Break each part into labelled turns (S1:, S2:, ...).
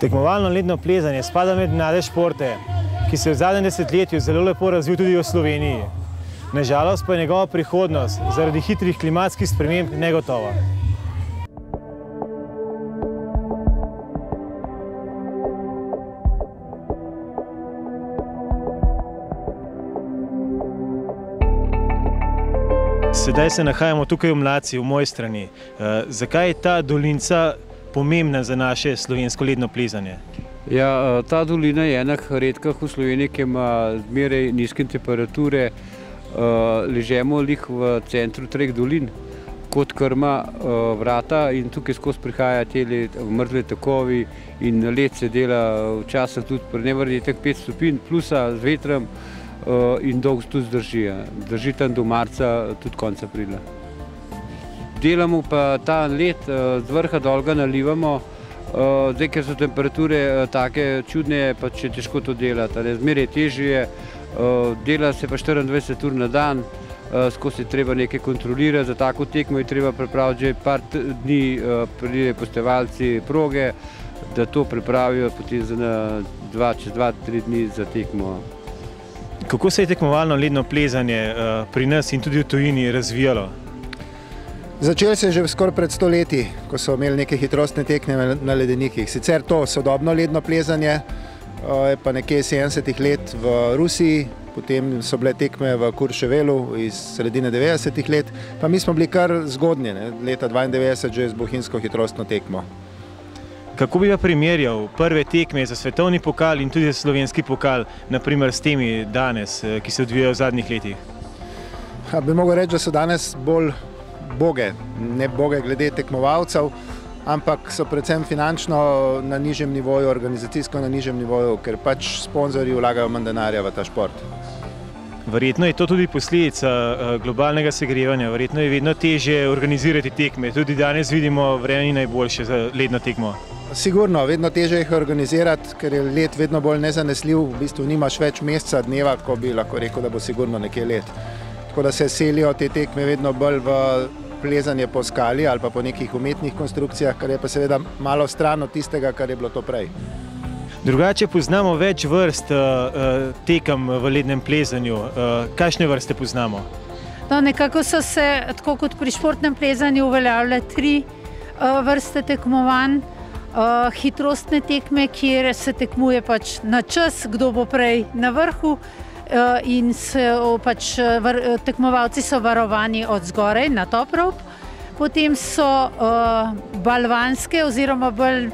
S1: Tekmovalno ledno plezanje spada med mlade športe, ki se je v zadnjem desetletju zelo lepo razvil tudi v Sloveniji. Nažalost pa je njegova prihodnost zaradi hitrih klimatskih sprememb negotova. Sedaj se nahajamo tukaj v Mladci, v moji strani. Zakaj je ta dolinca pomembna za naše slovensko ledno plezanje?
S2: Ja, ta dolina je ena redkih v Sloveniji, ki ima zmeraj nizke temperature. Ležemo lih v centru treh dolin, kot krma vrata in tukaj skozi prihaja tele mrzle takovi in led se dela včasih tudi pri neverjetnih 5 stopinj plusa z vetrom in dolgo tudi zdrži. Drži tam do marca, tudi konca aprila. Delamo pa ta led z vrha dolga nalivamo, zdaj, ker so temperature take čudne, pa če težko to delati, zmeraj težje, dela se pa 24 ur na dan, skozi je treba nekaj kontrolirati, za tako tekmo je treba pripraviti že par dni, pridejo postevalci proge, da to pripravijo potem čez 2-3 dni za tekmo.
S1: Kako se je tekmovalno ledno plezanje pri nas in tudi v tujini razvijalo?
S3: Začelo se je že skoraj pred 100 leti, ko so imeli neke hitrostne tekme na ledenikih. Sicer to sodobno ledno plezanje je pa nekje 70 let v Rusiji, potem so bile tekme v Kurševelu iz sredine 90 let, pa mi smo bili kar zgodnji, leta 92 že z bohinjsko hitrostno tekmo.
S1: Kako bi pa primerjal prve tekme za svetovni pokal in tudi za slovenski pokal, naprimer s temi danes, ki se odvijajo v zadnjih letih?
S3: Bi mogel reči, da so danes bolj boge, ne boge glede tekmovalcev, ampak so predvsem finančno na nižjem nivoju, organizacijsko na nižjem nivoju, ker pač sponzorji vlagajo manj denarja v ta šport.
S1: Verjetno je to tudi posledica globalnega segrevanja, verjetno je vedno težje organizirati tekme. Tudi danes vidimo, vreme ni najboljše za ledno tekmo.
S3: Sigurno, vedno težje jih organizirati, ker je led vedno bolj nezanesljiv, v bistvu nimaš več meseca, dneva, ko bi lahko rekel, da bo sigurno nekje led. Tako da se selijo te tekme vedno bolj v plezanje po skali ali pa po nekih umetnih konstrukcijah, kar je pa seveda malo stran od tistega, kar je bilo to prej.
S1: Drugače poznamo več vrst tekem v lednem plezanju. Kakšne vrste poznamo?
S4: No, nekako so se, tako kot pri športnem plezanju, uveljavile 3 vrste tekmovanj. Hitrostne tekme, kjer se tekmuje pač na čas, kdo bo prej na vrhu, in tekmovalci so varovani od zgoraj na top rope. Potem so balvanske oziroma bolj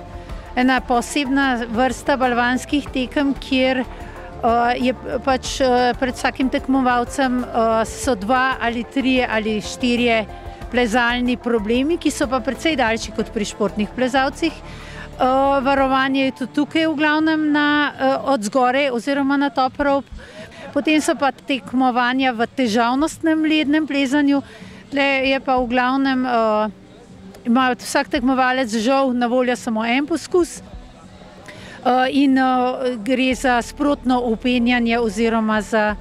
S4: ena posebna vrsta balvanskih tekem, kjer je pač pred vsakim tekmovalcem so 2 ali 3 ali 4 plezalni problemi, ki so pa precej daljši kot pri športnih plezalcih. Varovanje je tudi tukaj v glavnem od zgoraj oziroma na top rope. Potem so pa tekmovanja v težavnostnem lednem plezanju. Tle je pa v glavnem, ima vsak tekmovalec žal na voljo samo en poskus in gre za sprotno vpenjanje oziroma za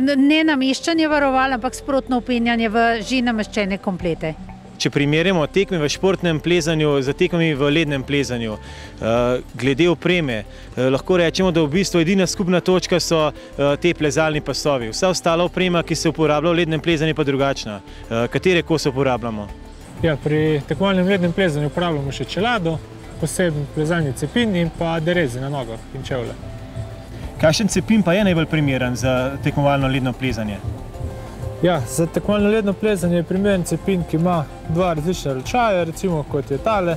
S4: ne nameščanje varoval, ampak sprotno vpenjanje v že nameščene komplete.
S1: Če primerjamo tekme v športnem plezanju z tekmami v lednem plezanju, glede opreme, lahko rečemo, da v bistvu edina skupna točka so te plezalni pasovi. Vsa ostala oprema, ki se uporablja v lednem plezanju, pa drugačna. Katere kose uporabljamo?
S5: Ja, pri tekmovalnem lednem plezanju uporabljamo še čelado, poseben plezalni cepin in pa derezi na nogah in čevlje.
S1: Kakšen cepin pa je najbolj primeren za tekmovalno ledno plezanje?
S5: Ja, za tekmovalno ledno plezanje je primeren cepin, ki ima 2 različne ročaje, recimo kot je tale,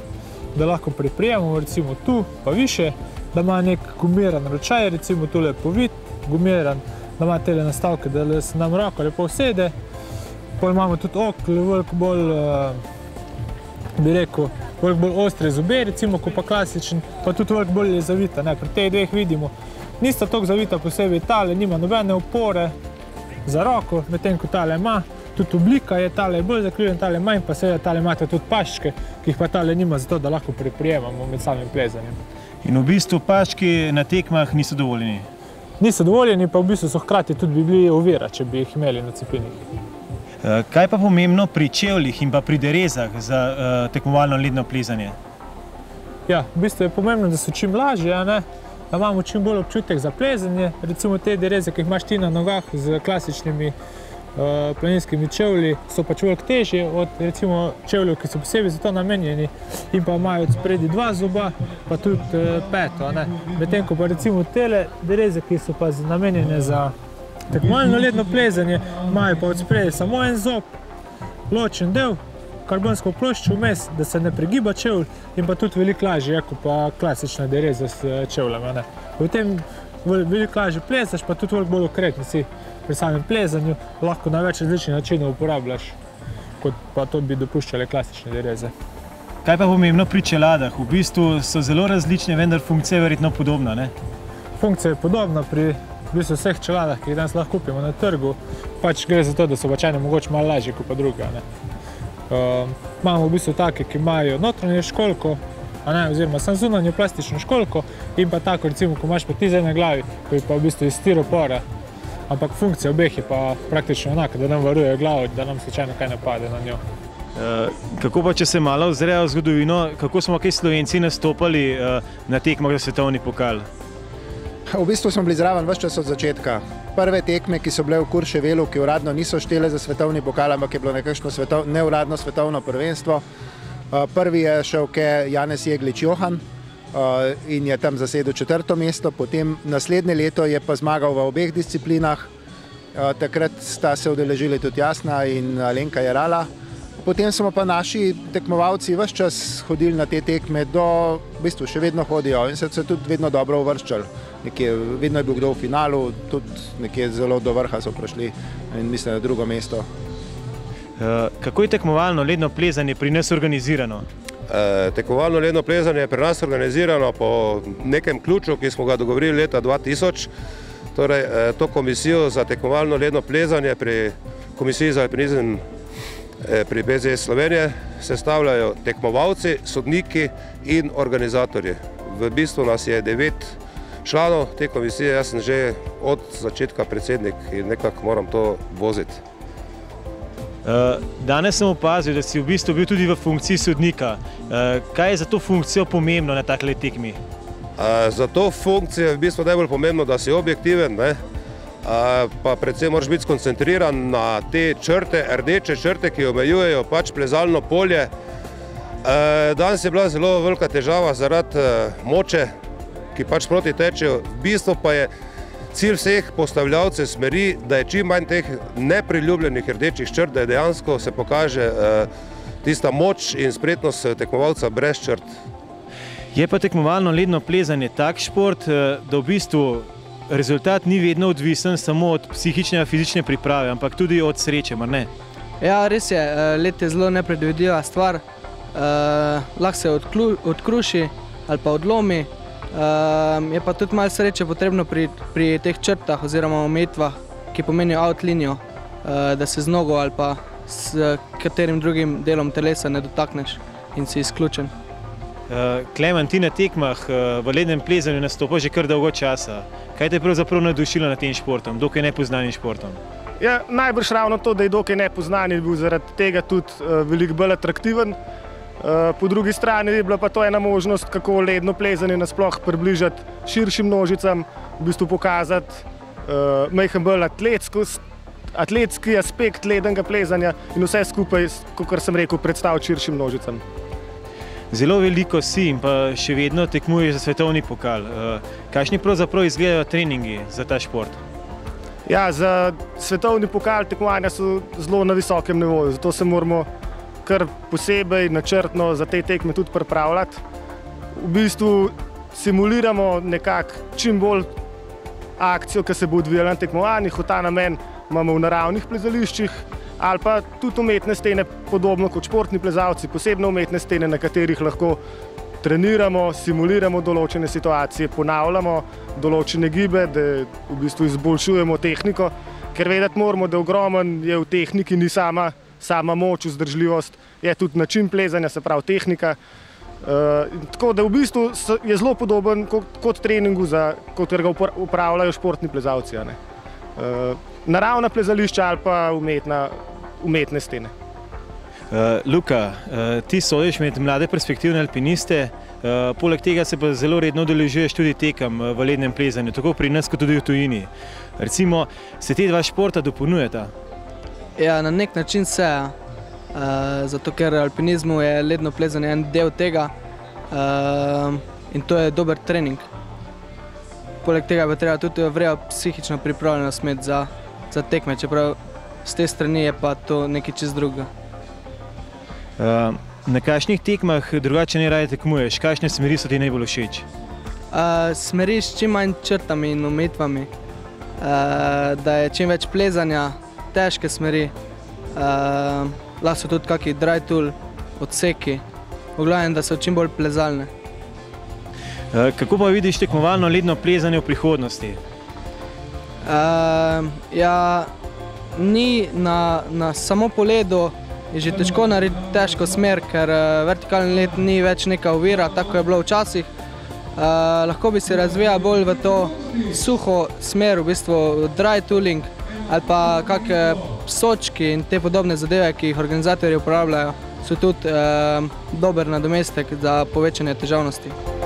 S5: da lahko priprijemamo recimo tu pa više, da ima nek gumiran ročaj, recimo tule povit, gumiran, da ima tele nastavke, da se nam roko lepo sede. Potem imamo tudi okle, veliko bolj, bi rekel, veliko bolj ostre zobe, recimo, kot pa klasičen, pa tudi veliko bolj je zavita. Pri teh dveh vidimo, nista toliko zavita posebej tale, nima nobene opore za roko, medtem ko tale ima. Tudi oblika je tale bolj zakrivljen, tale manj, pa seveda tale imate tudi paščke, ki jih pa tale nima zato, da lahko priprijemamo med samim plezanjem.
S1: In v bistvu paščki na tekmah niso dovoljeni?
S5: Niso dovoljeni, pa v bistvu so hkrati tudi bi bili ovira, če bi jih imeli na cepinih.
S1: Kaj pa pomembno pri čevljih in pa pri derezah za tekmovalno ledno plezanje?
S5: Ja, v bistvu je pomembno, da so čim lažje, da imamo čim bolj občutek za plezanje. Recimo te dereze, ki jih imaš ti na nogah z klasičnimi planinskimi čevlji, so pač veliko težje od recimo čevljev, ki so posebej za to namenjeni in pa imajo od spredi 2 zoba, pa tudi peto. Medtem ko pa recimo tele dereze, ki so pa namenjene za tekmovalno ledno plezanje, imajo pa od spredi samo en zob, ločen del, karbonsko ploščo vmes, da se ne pregiba čevlj in pa tudi veliko lažje, kot pa klasična dereza s čevljami. V tem veliko lažje plezaš, pa tudi veliko bolj okretni si pri samem plezanju, lahko na več različnih načinov uporabljaš, kot pa to bi dopuščale klasične dereze.
S1: Kaj pa pomembno pri čeladah? V bistvu so zelo različne, vendar funkcija je verjetno podobna, ne?
S5: Funkcija je podobna pri vseh čeladah, ki jih danes lahko kupimo na trgu. Pač gre za to, da so ene mogoče malo lažje kot pa druge. Imamo v bistvu take, ki imajo notranje školjko, oziroma samo zunanjo plastično školjko in pa tako, recimo, ko imaš pa ti zdaj na glavi, ko je pa v bistvu iz stiropora, ampak funkcija obeh je pa praktično enaka, da nam varujejo glavo, da nam slučajno kaj ne pade na njo.
S1: Kako pa, če se malo ozrejo v zgodovino, kako smo kaj Slovenci nastopali na tekmah za svetovni pokal?
S3: V bistvu smo bili zraven ves čas od začetka. Prve tekme, ki so bile v Courchevelu, ki uradno niso štele za svetovni pokal, ampak je bilo nekakšno neuradno svetovno prvenstvo. Prvi je šel Janez Jeglič Johan in je tam zasedel 4. mesto, potem naslednje leto je pa zmagal v obeh disciplinah. Takrat sta se udeležili tudi Jasna in Alenka Jerala. Potem smo pa naši tekmovalci ves čas hodili na te tekme, v bistvu še vedno hodijo in se tudi vedno dobro uvrščali. Vedno je bil kdo v finalu, tudi nekje zelo do vrha so prišli in mislim na 2. mesto.
S1: Kako je tekmovalno ledno plezanje pri nas organizirano?
S6: Tekmovalno ledno plezanje je pri nas organizirano po nekem ključu, ki smo ga dogovorili leta 2000. Torej, to komisijo za tekmovalno ledno plezanje pri Komisiji za alpinizem pri BZS Slovenije sestavljajo tekmovalci, sodniki in organizatorji. V bistvu nas je 9 članov te komisije, jaz sem že od začetka predsednik in nekako moram to voziti.
S1: Danes sem opazil, da si v bistvu bil tudi v funkciji sodnika. Kaj je za to funkcijo pomembno na takle tekmi?
S6: Za to funkcijo je v bistvu najbolj pomembno, da si objektiven, pa predvsem moraš biti skoncentriran na te črte, rdeče črte, ki omejujejo pač plezalno polje. Danes je bila zelo velika težava zaradi moče, ki pač proti tečejo. V bistvu pa je cilj vseh postavljavcev smeri, da je čim manj teh nepriljubljenih rdečih črt, da je dejansko se pokaže tista moč in spretnost tekmovalca brez črt.
S1: Je pa tekmovalno ledno plezanje tak šport, da v bistvu rezultat ni vedno odvisen samo od psihične in fizične priprave, ampak tudi od sreče, mar ne?
S7: Ja, res je, led je zelo nepredvidljiva stvar. Lahko se odkruši ali pa odlomi. Je pa tudi malo sreče potrebno pri teh črtah oziroma omejitvah, ki pomenijo outlinijo, da se z nogo ali pa s katerim drugim delom telesa ne dotakneš in si izključen.
S1: Klemen, ti na tekmah v lednem plezanju nastopaš že kar dolgo časa. Kaj te je pravzaprav navdušilo nad tem športom, dokaj nepoznanim športom?
S8: Ja, najbrž ravno to, da je dokaj nepoznan, je bil zaradi tega tudi veliko bolj atraktiven. Po drugi strani je bila pa to ena možnost, kako ledno plezanje nasploh približati širšim množicam, v bistvu pokazati majhen bolj atletski aspekt lednega plezanja in vse skupaj, kakor sem rekel, predstaviti širšim množicam.
S1: Zelo veliko si in pa še vedno tekmuješ za svetovni pokal. Kakšni pravzaprav izgledajo treningi za ta šport?
S8: Ja, za svetovni pokal tekmovanja so zelo na visokem nivoju, zato se moramo kar posebej načrtno za te tekme tudi pripravljati. V bistvu simuliramo nekako čim bolj akcijo, ki se bo odvijala na tekmovanjih. V ta namen imamo v naravnih plezališčih ali pa tudi umetne stene, podobno kot športni plezalci, posebno umetne stene, na katerih lahko treniramo, simuliramo določene situacije, ponavljamo določene gibe, da v bistvu izboljšujemo tehniko, ker vedeti moramo, da ogromen je v tehniki, ni sama moč, vzdržljivost, je tudi način plezanja, se pravi tehnika. Tako da v bistvu je zelo podoben kot treningu, kot ga upravljajo športni plezalci. Naravna plezališča ali pa umetne stene.
S1: Luka, ti sodiš med mlade perspektivne alpiniste, poleg tega se pa zelo redno udeležuješ tudi tekem v lednem plezanju, tako pri nas kot tudi v tujini. Recimo, se te dva športa dopolnjujeta?
S7: Ja, na nek način se, zato ker alpinizmu je ledno plezanje en del tega in to je dober trening. Poleg tega pa treba tudi vrejo psihično pripravljenost imeti za tekme, čeprav z te strani je pa to nekaj čist drugega.
S1: Na kakšnih tekmah drugače najraje tekmuješ? Kakšne smeri so ti najbolj všeč?
S7: Smeri s čim manj črtami in omejitvami, da je čim več plezanja, težke smeri, lahko so tudi kakšni dry tool, odseki, v glavnem, da so čim bolj plezalne.
S1: Kako pa vidiš tekmovalno ledno plezanje v prihodnosti?
S7: Ja, ni samo po ledu je že težko narediti težko smer, ker vertikalni led ni več neka ovira, tako je bilo včasih. Lahko bi se razvijal bolj v to suho smer, v bistvu dry tooling ali pa kakšne sočki in te podobne zadeve, ki jih organizatorji uporabljajo, so tudi dober nadomestek za povečanje težavnosti.